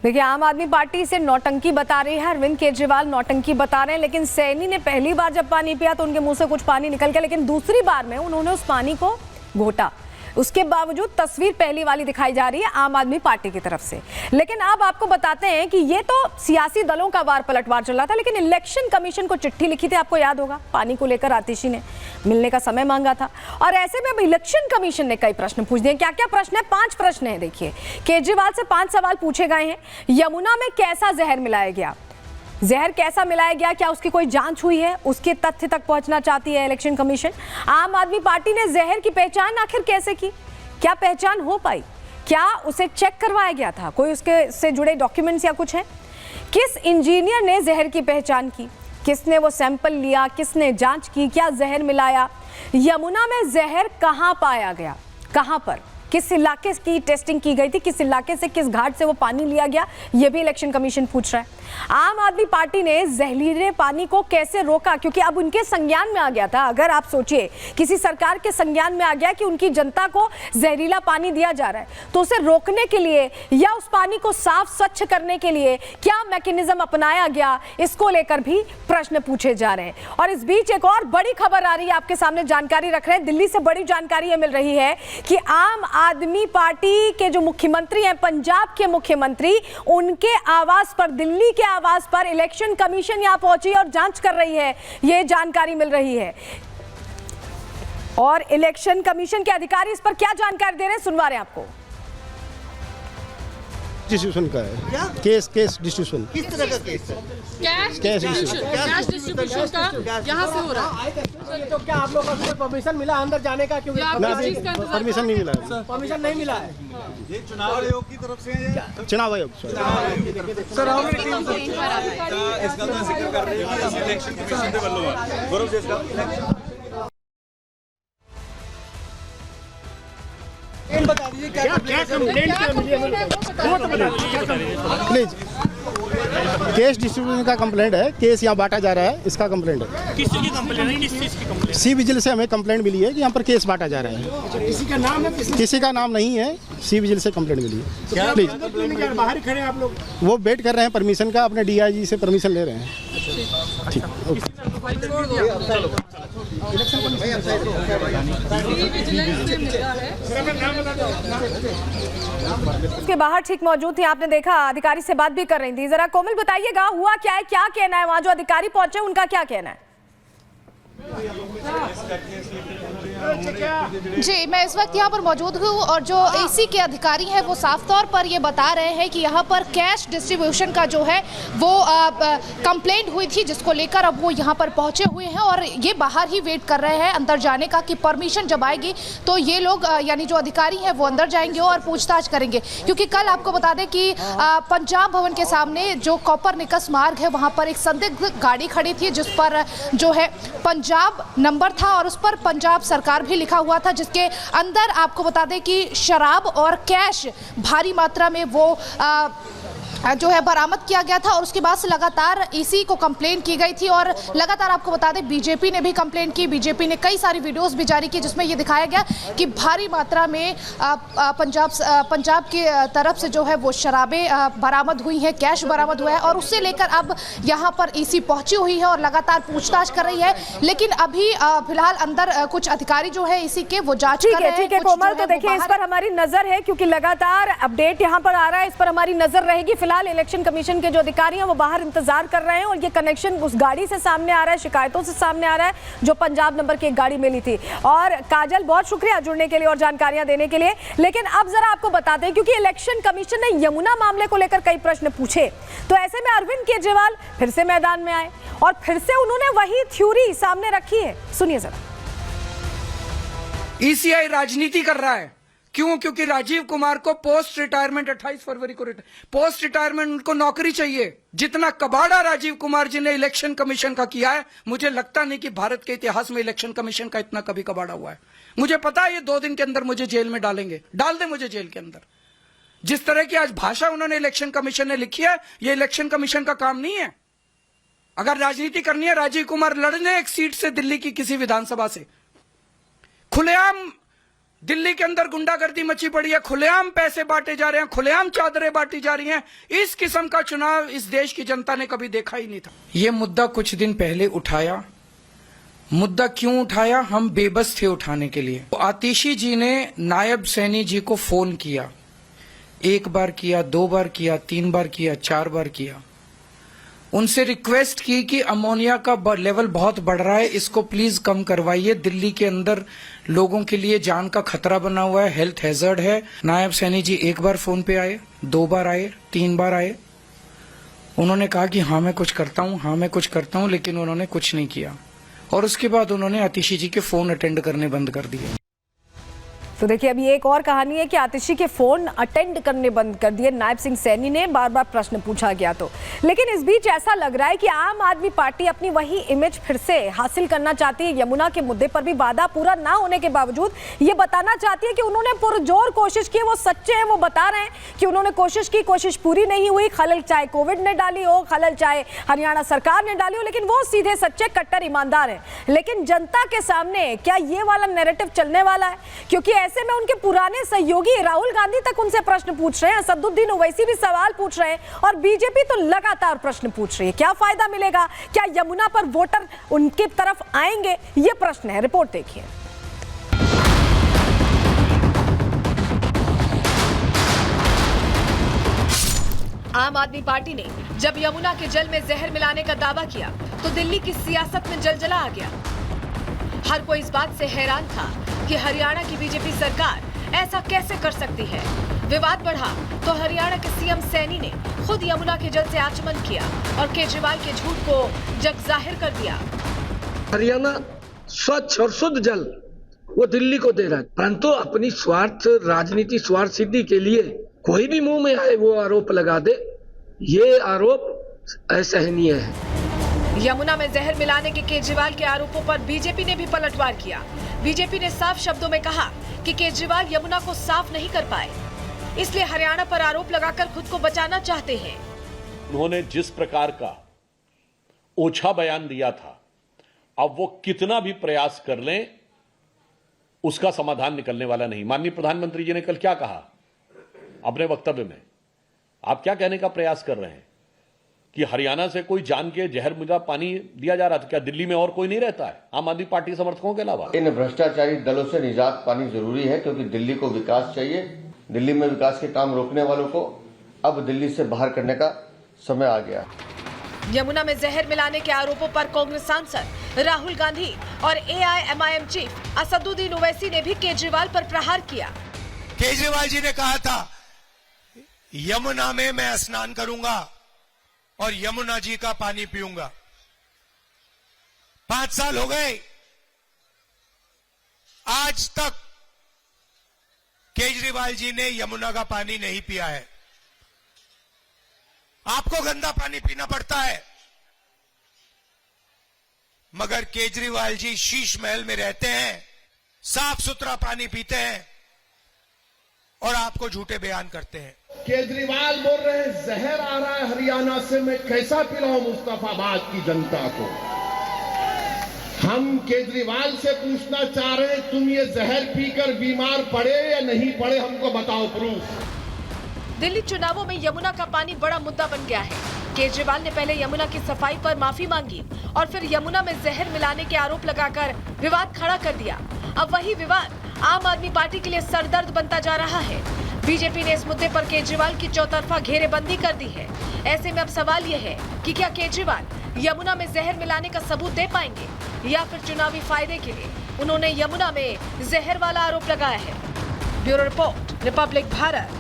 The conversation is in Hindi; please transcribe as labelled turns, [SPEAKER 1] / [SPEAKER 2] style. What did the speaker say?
[SPEAKER 1] देखिए, आम आदमी पार्टी से नौटंकी बता रही है, अरविंद केजरीवाल नौटंकी बता रहे हैं, लेकिन सैनी ने पहली बार जब पानी पिया तो उनके मुंह से कुछ पानी निकल गया, लेकिन दूसरी बार में उन्होंने उस पानी को घोटा। उसके बावजूद तस्वीर पहली वाली दिखाई जा रही है आम आदमी पार्टी की तरफ से। लेकिन अब आपको बताते हैं कि ये तो सियासी दलों का वार पलटवार चल रहा था, लेकिन इलेक्शन कमीशन को चिट्ठी लिखी थी, आपको याद होगा, पानी को लेकर आतिशी ने मिलने का समय मांगा था। और ऐसे में अब इलेक्शन कमीशन ने कई प्रश्न पूछ दिए। क्या क्या प्रश्न है? 5 प्रश्न है। देखिए, केजरीवाल से 5 सवाल पूछे गए हैं। यमुना में कैसा जहर मिलाया गया? जहर कैसा मिलाया गया, क्या उसकी कोई जांच हुई है? उसके तथ्य तक पहुंचना चाहती है इलेक्शन कमीशन। आम आदमी पार्टी ने जहर की पहचान आखिर कैसे की? क्या पहचान हो पाई? क्या उसे चेक करवाया गया था? कोई उसके से जुड़े डॉक्यूमेंट्स या कुछ है? किस इंजीनियर ने जहर की पहचान की? किसने वो सैंपल लिया? किसने जांच की? क्या जहर मिलाया? यमुना में जहर कहां पाया गया? कहां पर? किस इलाके की टेस्टिंग की गई थी? किस इलाके से, किस घाट से वो पानी लिया गया? ये भी इलेक्शन कमीशन पूछ रहा है। आम आदमी पार्टी ने जहरीले पानी को कैसे रोका? क्योंकि अब उनके संज्ञान में आ गया था। अगर आप सोचिए, किसी सरकार के संज्ञान में आ गया कि उनकी जनता को जहरीला पानी दिया जा रहा है, तो उसे रोकने के लिए या उस पानी को साफ स्वच्छ करने के लिए क्या मैकेनिज्म अपनाया गया? इसको लेकर भी प्रश्न पूछे जा रहे हैं। और इस बीच एक और बड़ी खबर आ रही है, आपके सामने जानकारी रख रहे हैं। दिल्ली से बड़ी जानकारी मिल रही है कि आम आदमी पार्टी के जो मुख्यमंत्री हैं, पंजाब के मुख्यमंत्री, उनके आवास पर, दिल्ली के आवास पर इलेक्शन कमीशन यहां पहुंची और जांच कर रही है, ये जानकारी मिल रही है। और इलेक्शन कमीशन के अधिकारी इस पर क्या जानकारी दे रहे हैं, सुनवा रहे हैं आपको।
[SPEAKER 2] डिस्ट्रीब्यूशन का है क्या? Case distribution.
[SPEAKER 3] किस तरह का केस है?
[SPEAKER 4] कैश डिस्ट्रीब्यूशन का यहाँ से हो रहा है।
[SPEAKER 3] तो क्या आप लोगों को कोई परमिशन मिला अंदर जाने का? क्योंकि
[SPEAKER 2] परमिशन नहीं मिला है।
[SPEAKER 3] परमिशन नहीं मिला है।
[SPEAKER 5] ये चुनाव आयोग की तरफ से है।
[SPEAKER 2] चुनाव आयोग
[SPEAKER 5] सर हमने इस गल का जिक्र कर रहे हैं कि इलेक्शन कमीशन के ਵੱਲੋਂ गौरव जी इसका
[SPEAKER 3] बता दीजिए क्या
[SPEAKER 2] प्लीज। केस डिस्ट्रीब्यूशन का कंप्लेंट है, केस यहाँ बांटा जा रहा है, इसका कंप्लेंट है।
[SPEAKER 6] किस चीज की कंप्लेंट है? किस चीज की कंप्लेंट?
[SPEAKER 2] सी विजिल से हमें कंप्लेंट मिली है कि यहाँ पर केस बांटा जा रहा है।
[SPEAKER 3] किसी का नाम है?
[SPEAKER 2] किसी का नाम नहीं है, सी विजिल से कंप्लेंट मिली है। प्लीज,
[SPEAKER 3] बाहर ही खड़े हैं आप लोग?
[SPEAKER 2] वो वेट कर रहे हैं परमिशन का, अपने डीआईजी से परमिशन ले रहे हैं। ठीक, ओके।
[SPEAKER 1] उसके बाहर ठीक मौजूद थी, आपने देखा, अधिकारी से बात भी कर रही थी। जरा कोमल बताइएगा, हुआ क्या है, क्या कहना है? वहां जो अधिकारी पहुंचे उनका क्या कहना है?
[SPEAKER 7] जी, मैं इस वक्त यहाँ पर मौजूद हूँ और जो एसी के अधिकारी हैं वो साफ तौर पर ये बता रहे हैं कि यहाँ पर कैश डिस्ट्रीब्यूशन का जो है वो कंप्लेंट हुई थी, जिसको लेकर अब वो यहाँ पर पहुँचे हुए हैं और ये बाहर ही वेट कर रहे हैं अंदर जाने का कि परमिशन जब आएगी तो ये लोग यानी जो अधिकारी हैं वो अंदर जाएंगे और पूछताछ करेंगे। क्योंकि कल आपको बता दें कि पंजाब भवन के सामने जो कोपरनिकस मार्ग है वहाँ पर एक संदिग्ध गाड़ी खड़ी थी, जिस पर जो है पंजाब नंबर था और उस पर पंजाब सरकार भी लिखा हुआ था, जिसके अंदर आपको बता दें कि शराब और कैश भारी मात्रा में वो जो है बरामद किया गया था। और उसके बाद से लगातार ईसी को कंप्लेंट की गई थी और लगातार आपको बता दें बीजेपी ने भी कंप्लेंट की। बीजेपी ने कई सारी वीडियोस भी जारी की जिसमें ये दिखाया गया कि भारी मात्रा में पंजाब की तरफ से जो है वो शराबें बरामद हुई हैं, कैश बरामद हुआ है और उससे लेकर अब यहाँ पर ईसी पहुंची हुई है और लगातार पूछताछ कर रही है। लेकिन अभी फिलहाल अंदर कुछ अधिकारी जो है ईसी के वो जांच कर रहे हैं।
[SPEAKER 1] ठीक है कोमल, तो देखिए इस पर हमारी नजर है क्योंकि लगातार अपडेट यहाँ पर आ रहा है, इस पर हमारी नजर रहेगी। फिलहाल इलेक्शन कमीशन के जो अधिकारी हैं वो बाहर इंतजार कर रहे हैं और ये कनेक्शन उस गाड़ी से सामने आ रहा है, शिकायतों से सामने आ रहा है जो पंजाब नंबर की एक गाड़ी मिली थी। और काजल, बहुत शुक्रिया जुड़ने के लिए और जानकारियां देने के लिए। लेकिन अब जरा आपको बताते हैं, क्योंकि इलेक्शन कमीशन ने यमुना मामले को लेकर कई प्रश्न पूछे, तो ऐसे में अरविंद केजरीवाल फिर से मैदान में आए और फिर से उन्होंने वही थ्योरी सामने रखी है। सुनिए जरा।
[SPEAKER 8] ईसीआई राजनीति कर रहा है। क्यों? क्योंकि राजीव कुमार को पोस्ट रिटायरमेंट 28 फरवरी को पोस्ट रिटायरमेंट उनको नौकरी चाहिए। जितना कबाड़ा राजीव कुमार जी ने इलेक्शन कमीशन का किया है, मुझे लगता नहीं कि भारत के इतिहास में इलेक्शन कमीशन का इतना कभी कबाड़ा हुआ है। मुझे पता है ये 2 दिन के अंदर मुझे जेल में डालेंगे, डाल दे मुझे जेल के अंदर। जिस तरह की आज भाषा उन्होंने इलेक्शन कमीशन ने लिखी है, ये इलेक्शन कमीशन का काम नहीं है। अगर राजनीति करनी है, राजीव कुमार लड़ने एक सीट से दिल्ली की किसी विधानसभा से खुलेआम दिल्ली के अंदर गुंडागर्दी मची पड़ी है, खुलेआम पैसे बांटे जा रहे हैं, खुलेआम चादरें बांटी जा रही हैं। इस किस्म का चुनाव इस देश की जनता ने कभी देखा ही नहीं था। ये मुद्दा कुछ दिन पहले उठाया। मुद्दा क्यों उठाया? हम बेबस थे उठाने के लिए। आतिशी जी ने नायब सैनी जी को फोन किया, 1 बार किया, 2 बार किया, 3 बार किया, 4 बार किया। उनसे रिक्वेस्ट की कि अमोनिया का लेवल बहुत बढ़ रहा है, इसको प्लीज कम करवाइए। दिल्ली के अंदर लोगों के लिए जान का खतरा बना हुआ है, हेल्थ हैजर्ड है। नायब सैनी जी 1 बार फोन पे आए, 2 बार आए, 3 बार आए। उन्होंने कहा कि हाँ मैं कुछ करता हूँ, हाँ मैं कुछ करता हूँ, लेकिन उन्होंने कुछ नहीं किया। और उसके बाद उन्होंने आतिशी जी के फोन अटेंड करने बंद कर दिए।
[SPEAKER 1] तो देखिए अभी एक और कहानी है कि आतिशी के फोन अटेंड करने बंद कर दिए नायब सिंह सैनी ने, बार बार प्रश्न पूछा गया तो। लेकिन इस बीच ऐसा लग रहा है कि आम आदमी पार्टी अपनी वही इमेज फिर से हासिल करना चाहती है। यमुना के मुद्दे पर भी वादा पूरा ना होने के बावजूद ये बताना चाहती है कि उन्होंने पुरजोर कोशिश की, वो सच्चे हैं, वो बता रहे हैं कि उन्होंने कोशिश की, कोशिश पूरी नहीं हुई। खलल चाहे कोविड ने डाली हो, खलल चाहे हरियाणा सरकार ने डाली हो, लेकिन वो सीधे सच्चे कट्टर ईमानदार हैं। लेकिन जनता के सामने क्या ये वाला नैरेटिव चलने वाला है? क्योंकि ऐसे में उनके पुराने सहयोगी राहुल गांधी तक उनसे प्रश्न पूछ रहे हैं, असदुद्दीन ओवैसी भी सवाल पूछ रहे हैं और बीजेपी तो लगातार प्रश्न पूछ रही है। क्या फायदा मिलेगा? क्या यमुना पर वोटर उनकी तरफ आएंगे? ये प्रश्न है। रिपोर्ट देखिए।
[SPEAKER 7] आम आदमी पार्टी ने जब यमुना के जल में जहर मिलाने का दावा किया तो दिल्ली की सियासत में जलजला आ गया। हर कोई इस बात से हैरान था कि हरियाणा की बीजेपी सरकार ऐसा कैसे कर सकती है। विवाद बढ़ा तो हरियाणा के सीएम सैनी ने खुद यमुना के जल से आचमन किया और केजरीवाल के झूठ को जग जाहिर कर दिया।
[SPEAKER 9] हरियाणा स्वच्छ और शुद्ध जल वो दिल्ली को दे रहा है, परंतु अपनी स्वार्थ राजनीति, स्वार्थ सिद्धि के लिए कोई भी मुंह में आए वो आरोप लगा दे, ये आरोप असहनीय है।
[SPEAKER 7] यमुना में जहर मिलाने के केजरीवाल के आरोपों पर बीजेपी ने भी पलटवार किया। बीजेपी ने साफ शब्दों में कहा कि केजरीवाल यमुना को साफ नहीं कर पाए, इसलिए हरियाणा पर आरोप लगाकर खुद को बचाना चाहते हैं।
[SPEAKER 10] उन्होंने जिस प्रकार का ओछा बयान दिया था, अब वो कितना भी प्रयास कर लें उसका समाधान निकलने वाला नहीं। माननीय प्रधानमंत्री जी ने कल क्या कहा अपने वक्तव्य में? आप क्या कहने का प्रयास कर रहे हैं कि हरियाणा से कोई जान के जहर मुझा पानी दिया जा रहा था? क्या दिल्ली में और कोई नहीं रहता है आम आदमी पार्टी समर्थकों के अलावा?
[SPEAKER 11] इन भ्रष्टाचारी दलों से निजात पानी जरूरी है, क्योंकि दिल्ली को विकास चाहिए। दिल्ली में विकास के काम रोकने वालों को अब दिल्ली से बाहर करने का समय आ गया।
[SPEAKER 7] यमुना में जहर मिलाने के आरोपों पर कांग्रेस सांसद राहुल गांधी और AIMIM चीफ असदुद्दीन ओवैसी ने भी केजरीवाल पर प्रहार किया।
[SPEAKER 12] केजरीवाल जी ने कहा था यमुना में मैं स्नान करूंगा और यमुना जी का पानी पीऊंगा। 5 साल हो गए, आज तक केजरीवाल जी ने यमुना का पानी नहीं पिया है। आपको गंदा पानी पीना पड़ता है, मगर केजरीवाल जी शीश महल में रहते हैं, साफ सुथरा पानी पीते हैं और आपको झूठे बयान करते हैं।
[SPEAKER 13] केजरीवाल बोल रहे हैं जहर आ रहा है हरियाणा से, मैं कैसा पिलाऊं मुस्तफाबाद की जनता को। हम केजरीवाल से पूछना चाह रहे हैं, तुम ये जहर पीकर बीमार पड़े या नहीं पड़े, हमको बताओ प्रूफ।
[SPEAKER 7] दिल्ली चुनावों में यमुना का पानी बड़ा मुद्दा बन गया है। केजरीवाल ने पहले यमुना की सफाई पर माफी मांगी और फिर यमुना में जहर मिलाने के आरोप लगाकर विवाद खड़ा कर दिया। अब वही विवाद आम आदमी पार्टी के लिए सरदर्द बनता जा रहा है। बीजेपी ने इस मुद्दे पर केजरीवाल की चौतरफा घेरेबंदी कर दी है। ऐसे में अब सवाल यह है कि क्या केजरीवाल यमुना में जहर मिलाने का सबूत दे पाएंगे या फिर चुनावी फायदे के लिए उन्होंने यमुना में जहर वाला आरोप लगाया है। Bureau report, Republic Bharat.